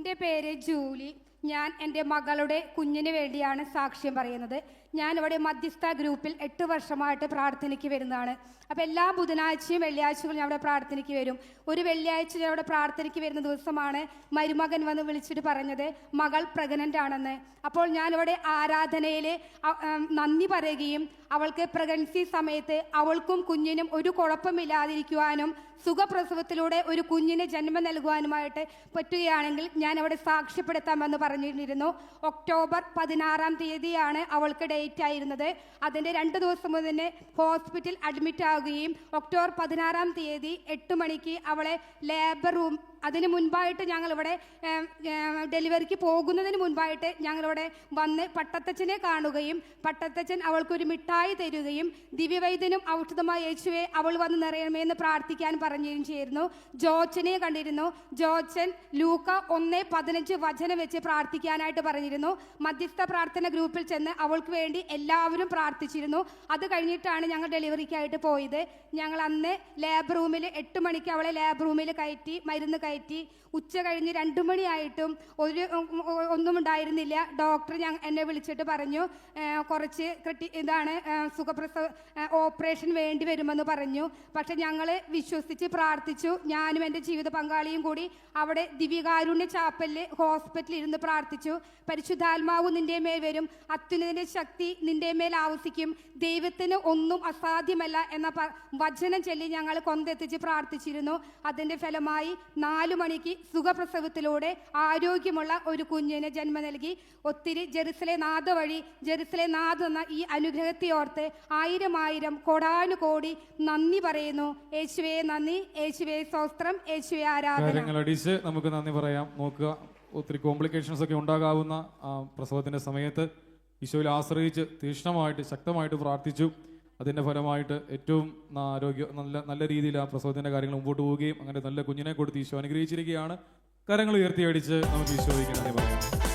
എൻ്റെ പേര് ജൂലി. ഞാൻ എൻ്റെ മകളുടെ കുഞ്ഞിന് വേണ്ടിയാണ് സാക്ഷ്യം പറയുന്നത്. ഞാനിവിടെ മധ്യസ്ഥ ഗ്രൂപ്പിൽ 8 വർഷമായിട്ട് പ്രാർത്ഥനയ്ക്ക് വരുന്നതാണ്. അപ്പോൾ എല്ലാ ബുധനാഴ്ചയും വെള്ളിയാഴ്ചകളും ഞാൻ അവിടെ പ്രാർത്ഥനയ്ക്ക് വരും. ഒരു വെള്ളിയാഴ്ച ഞാൻ അവിടെ പ്രാർത്ഥനയ്ക്ക് വരുന്ന ദിവസമാണ് മരുമകൻ വന്ന് വിളിച്ചിട്ട് പറഞ്ഞത് മകൾ പ്രഗ്നൻ്റ് ആണെന്ന്. അപ്പോൾ ഞാനിവിടെ ആരാധനയിൽ നന്ദി പറയുകയും അവൾക്ക് പ്രഗ്നൻസി സമയത്ത് അവൾക്കും കുഞ്ഞിനും ഒരു കുഴപ്പമില്ലാതിരിക്കുവാനും സുഖപ്രസവത്തിലൂടെ ഒരു കുഞ്ഞിന് ജന്മം നൽകുവാനുമായിട്ട് പറ്റുകയാണെങ്കിൽ ഞാൻ അവിടെ സാക്ഷ്യപ്പെടുത്താമെന്ന് പറഞ്ഞിരുന്നു. ഒക്ടോബർ 16-ാം തീയതിയാണ് അവൾക്ക് ഡേറ്റ് ആയിരുന്നത്. അതിൻ്റെ 2 ദിവസം മുതൽ ഹോസ്പിറ്റൽ അഡ്മിറ്റ് ആവുകയും ഒക്ടോബർ 16-ാം തീയതി 8 മണിക്ക് അവളെ ലേബർ റൂം, അതിന് മുൻപായിട്ട് ഞങ്ങളിവിടെ ഡെലിവറിക്ക് പോകുന്നതിന് മുൻപായിട്ട് ഞങ്ങളിവിടെ വന്ന് പട്ടത്തച്ഛനെ കാണുകയും പട്ടത്തച്ഛൻ അവൾക്കൊരു മിഠായി തരുകയും ദിവ്യവൈദ്യനും ഔഷധമായ യേശുവെ അവൾ വന്ന് നിറയണമെന്ന് പ്രാർത്ഥിക്കാൻ പറയുകയും ചെയ്തിരുന്നു. ജോച്ചനെ കണ്ടിരുന്നു. ജോച്ചൻ ലൂക്ക 1:15 വചനം വെച്ച് പ്രാർത്ഥിക്കാനായിട്ട് പറഞ്ഞിരുന്നു. മധ്യസ്ഥ പ്രാർത്ഥന ഗ്രൂപ്പിൽ ചെന്ന് അവൾക്ക് വേണ്ടി എല്ലാവരും പ്രാർത്ഥിച്ചിരുന്നു. അത് കഴിഞ്ഞിട്ടാണ് ഞങ്ങൾ ഡെലിവറിക്കായിട്ട് പോയത്. ഞങ്ങൾ അന്ന് ലാബ് റൂമിൽ 8 മണിക്ക് അവളെ ലാബ് റൂമിൽ കയറ്റി മരുന്ന് കയറ്റി. ഉച്ച കഴിഞ്ഞ് 2 മണിയായിട്ടും ഒന്നും ഉണ്ടായിരുന്നില്ല. ഡോക്ടർ എന്നെ വിളിച്ചിട്ട് പറഞ്ഞു കുറച്ച് സുഖപ്രസവ ഓപ്പറേഷൻ വേണ്ടി വരുമെന്ന് പറഞ്ഞു. പക്ഷെ ഞങ്ങൾ വിശ്വസിച്ച് പ്രാർത്ഥിച്ചു. ഞാനും എൻ്റെ ജീവിത പങ്കാളിയും കൂടി അവിടെ ദിവ്യകാരുണ്യ ചാപ്പലിൽ ഹോസ്പിറ്റലിൽ ഇരുന്ന് പ്രാർത്ഥിച്ചു. പരിശുദ്ധാത്മാവ് നിന്റെ മേൽ വരും, അത്യുന്നതിൻ്റെ ശക്തി നിന്റെ മേൽ ആവസിക്കും, ദൈവത്തിന് ഒന്നും അസാധ്യമല്ല എന്ന വചനം ചൊല്ലി ഞങ്ങൾ കൊന്തെത്തിച്ച് പ്രാർത്ഥിച്ചിരുന്നു. അതിൻ്റെ ഫലമായി 4 മണിക്ക് സുഖപ്രസവത്തിലൂടെ ആരോഗ്യമുള്ള ഒരു കുഞ്ഞിന് ജന്മം നൽകി. ഒത്തിരി ജെറുസലേം നാഥ വഴി ജെറുസലേം നാഥ എന്ന ഈ അനുഗ്രഹത്തെ ഓർത്ത് 1000 കോടാനുകോടി നന്ദി പറയുന്നു. യേശുവേ നന്ദി, യേശുവേ സ്തോത്രം, യേശുവേ ആരാധന. നമുക്ക് നന്ദി പറയാം. നോക്കുക, ഒത്തിരി കോംപ്ലിക്കേഷൻസ് ഒക്കെ ഉണ്ടാകാവുന്ന പ്രസവത്തിന്റെ സമയത്ത് ഈശോയിൽ ആശ്രയിച്ച് തീക്ഷ്ണമായിട്ട് ശക്തമായിട്ട് പ്രാർത്ഥിച്ചു. അതിൻ്റെ ഫലമായിട്ട് ഏറ്റവും നല്ല രീതിയിൽ ആ പ്രസവത്തിൻ്റെ കാര്യങ്ങൾ മുമ്പോട്ട് പോവുകയും അങ്ങനെ നല്ല കുഞ്ഞിനെ കൊടുത്ത് ഈശോ അനുഗ്രഹിച്ചിരിക്കുകയാണ്. കരങ്ങൾ ഉയർത്തിയടിച്ച് നമുക്ക് ഈശോയ്ക്ക് നന്ദി പറയാം.